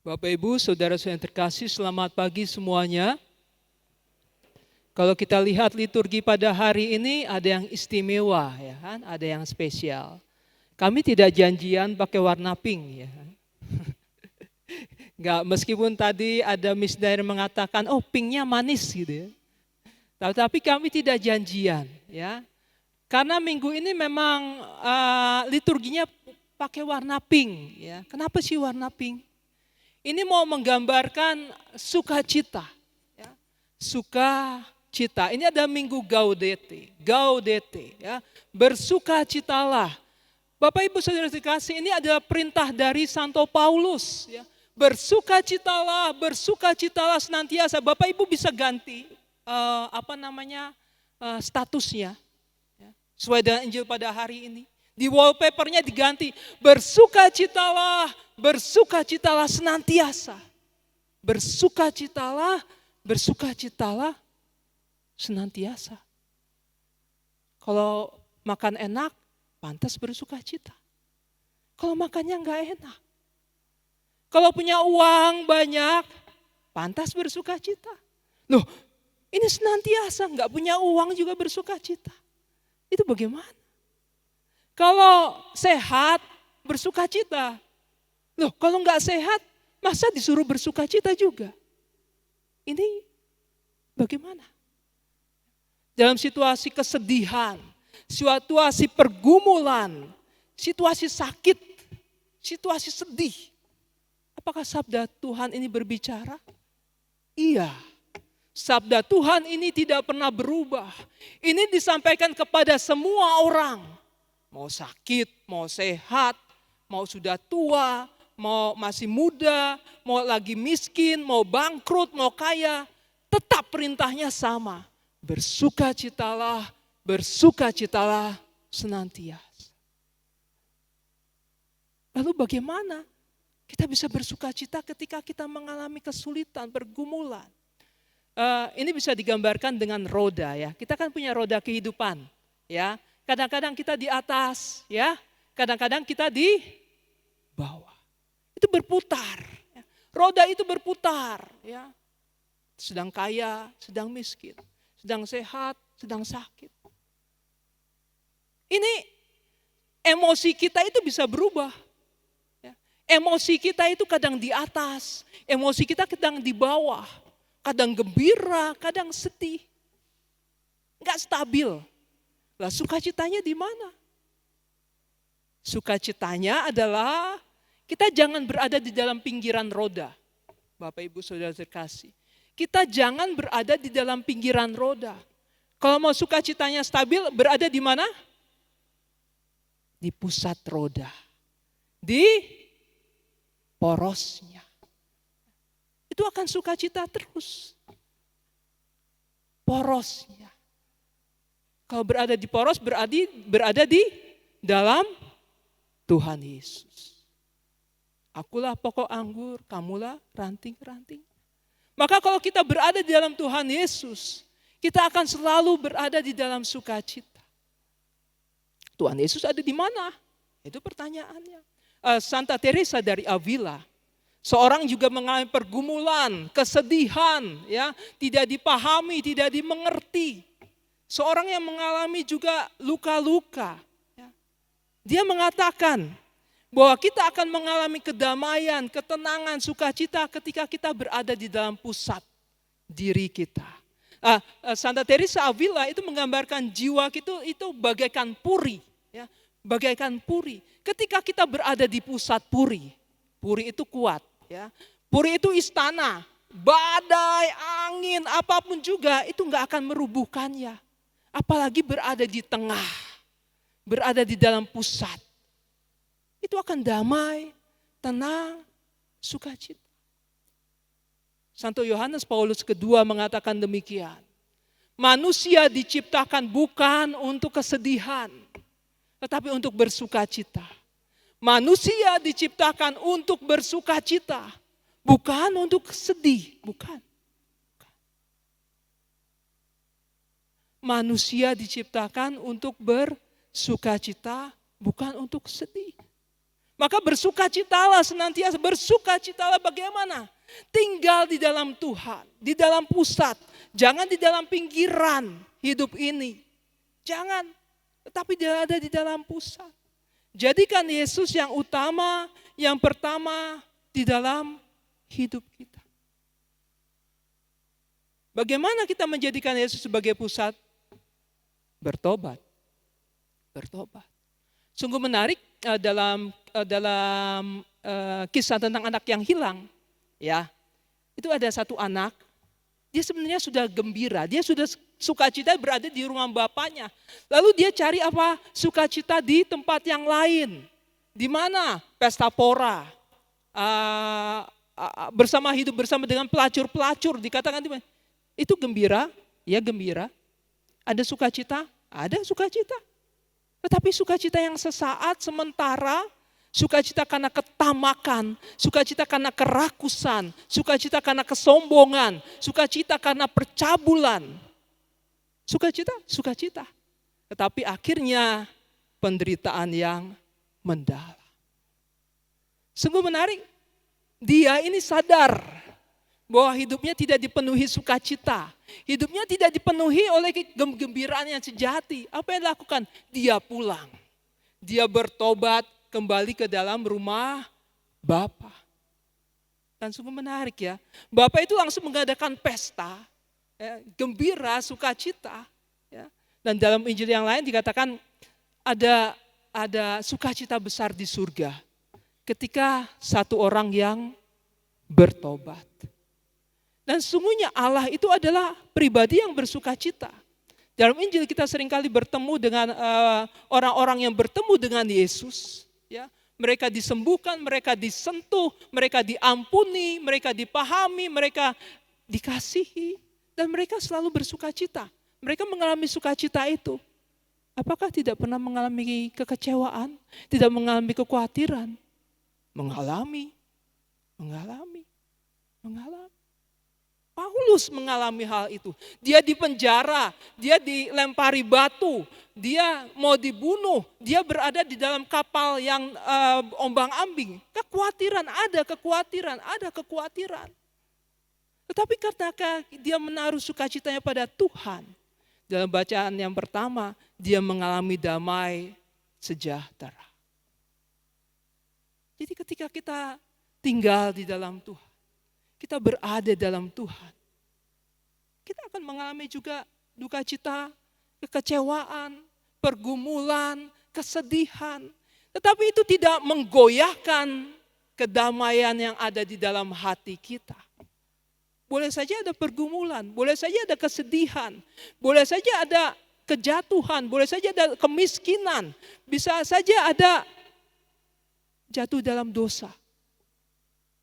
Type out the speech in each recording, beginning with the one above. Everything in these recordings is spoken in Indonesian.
Bapak Ibu, saudara-saudara yang terkasih, selamat pagi semuanya. Kalau kita lihat liturgi pada hari ini ada yang istimewa, ya kan? Ada yang spesial. Kami tidak janjian pakai warna pink, ya. Enggak, meskipun tadi ada Miss Dair mengatakan, oh pinknya manis gitu ya. Tapi kami tidak janjian, ya. Karena minggu ini memang liturginya pakai warna pink, ya. Kenapa sih warna pink? Ini mau menggambarkan sukacita, ya. Sukacita. Ini ada minggu Gaudete, ya. Bersukacitalah. Bapak Ibu Saudara terkasih, ini adalah perintah dari Santo Paulus, ya. Bersukacitalah senantiasa. Bapak Ibu bisa ganti statusnya, ya, sesuai dengan Injil pada hari ini. Di wallpapernya diganti, bersukacitalah senantiasa. Bersukacitalah senantiasa. Kalau makan enak, pantas bersukacita. Kalau makannya enggak enak. Kalau punya uang banyak, pantas bersukacita. Loh, ini senantiasa, enggak punya uang juga bersukacita. Itu bagaimana? Kalau sehat, bersukacita. Loh, kalau enggak sehat, masa disuruh bersukacita juga? Ini bagaimana? Dalam situasi kesedihan, situasi pergumulan, situasi sakit, situasi sedih. Apakah sabda Tuhan ini berbicara? Iya. Sabda Tuhan ini tidak pernah berubah. Ini disampaikan kepada semua orang. Mau sakit, mau sehat, mau sudah tua, mau masih muda, mau lagi miskin, mau bangkrut, mau kaya. Tetap perintahnya sama. Bersukacitalah senantiasa. Lalu bagaimana kita bisa bersukacita ketika kita mengalami kesulitan, pergumulan? Ini bisa digambarkan dengan roda, ya. Kita kan punya roda kehidupan, ya. Kadang-kadang kita di atas, ya. Kadang-kadang kita di bawah. Itu berputar. Ya. Roda itu berputar, ya. Sedang kaya, sedang miskin, sedang sehat, sedang sakit. Ini emosi kita itu bisa berubah. Ya. Emosi kita itu kadang di atas, emosi kita kadang di bawah. Kadang gembira, kadang sedih. Enggak stabil. Lah sukacitanya di mana? Sukacitanya adalah kita jangan berada di dalam pinggiran roda. Bapak Ibu Saudara terkasih. Kita jangan berada di dalam pinggiran roda. Kalau mau sukacitanya stabil, berada di mana? Di pusat roda. Di porosnya. Itu akan sukacita terus. Porosnya. Kalau berada di poros berada di dalam Tuhan Yesus. Akulah pokok anggur, kamulah ranting-ranting. Maka kalau kita berada di dalam Tuhan Yesus, kita akan selalu berada di dalam sukacita. Tuhan Yesus ada di mana? Itu pertanyaannya. Santa Teresa dari Avila, seorang juga mengalami pergumulan, kesedihan, ya, tidak dipahami, tidak dimengerti. Seorang yang mengalami juga luka-luka. Ya. Dia mengatakan bahwa kita akan mengalami kedamaian, ketenangan, sukacita ketika kita berada di dalam pusat diri kita. Santa Teresa Avila itu menggambarkan jiwa kita itu bagaikan puri, ya, bagaikan puri. Ketika kita berada di pusat puri, puri itu kuat. Ya. Puri itu istana, badai, angin, apapun juga itu enggak akan merubuhkannya. Apalagi berada di tengah, berada di dalam pusat. Itu akan damai, tenang, sukacita. Santo Yohanes Paulus II mengatakan demikian. Manusia diciptakan bukan untuk kesedihan, tetapi untuk bersukacita. Manusia diciptakan untuk bersukacita, bukan untuk sedih, bukan. Manusia diciptakan untuk bersukacita, bukan untuk sedih. Maka bersukacitalah senantiasa, bersukacitalah bagaimana? Tinggal di dalam Tuhan, di dalam pusat, jangan di dalam pinggiran hidup ini. Jangan, tetapi dia ada di dalam pusat. Jadikan Yesus yang utama, yang pertama di dalam hidup kita. Bagaimana kita menjadikan Yesus sebagai pusat? Bertobat. Bertobat. Sungguh menarik dalam kisah tentang anak yang hilang. Ya, itu ada satu anak, dia sebenarnya sudah gembira, dia sudah sukacita berada di rumah bapaknya. Lalu dia cari apa? Sukacita di tempat yang lain. Di mana? Pesta pora. Hidup bersama dengan pelacur-pelacur, dikatakan itu gembira, ya gembira. Ada sukacita, ada sukacita. Tetapi sukacita yang sesaat, sementara, sukacita karena ketamakan, sukacita karena kerakusan, sukacita karena kesombongan, sukacita karena percabulan. Sukacita. Tetapi akhirnya penderitaan yang mendalam. Sungguh menarik, dia ini sadar bahwa hidupnya tidak dipenuhi sukacita. Hidupnya tidak dipenuhi oleh kegembiraan yang sejati. Apa yang dilakukan? Dia pulang. Dia bertobat kembali ke dalam rumah Bapa. Dan sungguh menarik ya. Bapa itu langsung mengadakan pesta. Ya, gembira, sukacita. Ya. Dan dalam Injil yang lain dikatakan ada sukacita besar di surga. Ketika satu orang yang bertobat. Dan sungguhnya Allah itu adalah pribadi yang bersukacita. Dalam Injil kita seringkali bertemu dengan orang-orang yang bertemu dengan Yesus. Ya, mereka disembuhkan, mereka disentuh, mereka diampuni, mereka dipahami, mereka dikasihi. Dan mereka selalu bersukacita. Mereka mengalami sukacita itu. Apakah tidak pernah mengalami kekecewaan? Tidak mengalami kekhawatiran? Mengalami. Paulus mengalami hal itu. Dia dipenjara, dia dilempari batu, dia mau dibunuh, dia berada di dalam kapal yang ombang-ambing. Kekhawatiran. Tetapi karena dia menaruh sukacitanya pada Tuhan, dalam bacaan yang pertama, dia mengalami damai sejahtera. Jadi ketika kita tinggal di dalam Tuhan, kita berada dalam Tuhan, kita akan mengalami juga duka cita, kekecewaan, pergumulan, kesedihan. Tetapi itu tidak menggoyahkan kedamaian yang ada di dalam hati kita. Boleh saja ada pergumulan, boleh saja ada kesedihan, boleh saja ada kejatuhan, boleh saja ada kemiskinan, bisa saja ada jatuh dalam dosa.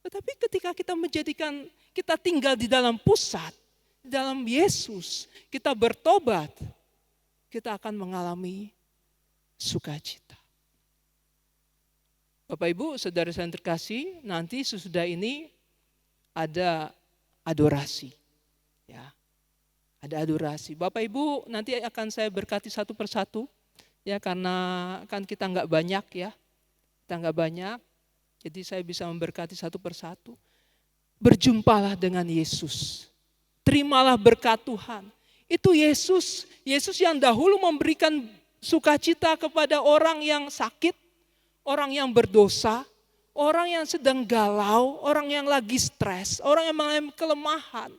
Tetapi ketika kita tinggal di dalam pusat, di dalam Yesus, kita bertobat, kita akan mengalami sukacita. Bapak Ibu, saudara yang terkasih, nanti sesudah ini ada adorasi. Ya. Ada adorasi. Bapak Ibu, nanti akan saya berkati satu persatu, ya, karena kan kita nggak banyak ya. Kita nggak banyak. Jadi saya bisa memberkati satu persatu. Berjumpalah dengan Yesus. Terimalah berkat Tuhan. Itu Yesus yang dahulu memberikan sukacita kepada orang yang sakit, orang yang berdosa, orang yang sedang galau, orang yang lagi stres, orang yang mengalami kelemahan.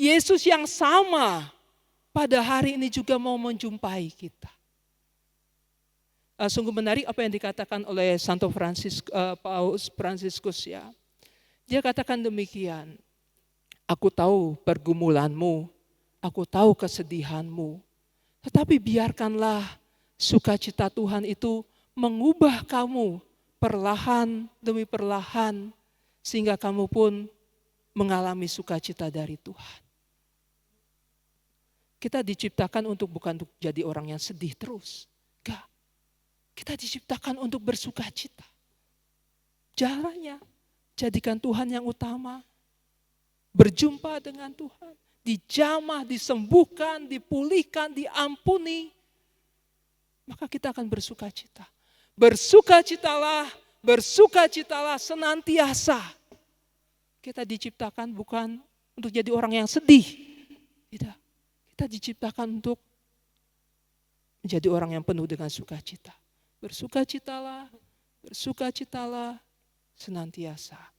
Yesus yang sama pada hari ini juga mau menjumpai kita. Sungguh menarik apa yang dikatakan oleh Santo Paus Fransiskus ya. Dia katakan demikian, aku tahu pergumulanmu, aku tahu kesedihanmu, tetapi biarkanlah sukacita Tuhan itu mengubah kamu perlahan demi perlahan, sehingga kamu pun mengalami sukacita dari Tuhan. Kita diciptakan bukan untuk jadi orang yang sedih terus. Enggak. Kita diciptakan untuk bersukacita. Caranya, jadikan Tuhan yang utama. Berjumpa dengan Tuhan. Dijamah, disembuhkan, dipulihkan, diampuni. Maka kita akan bersukacita. Bersukacitalah bersukacitalah senantiasa. Kita diciptakan bukan untuk jadi orang yang sedih. Tidak. Kita diciptakan untuk menjadi orang yang penuh dengan sukacita. Bersukacitalah senantiasa.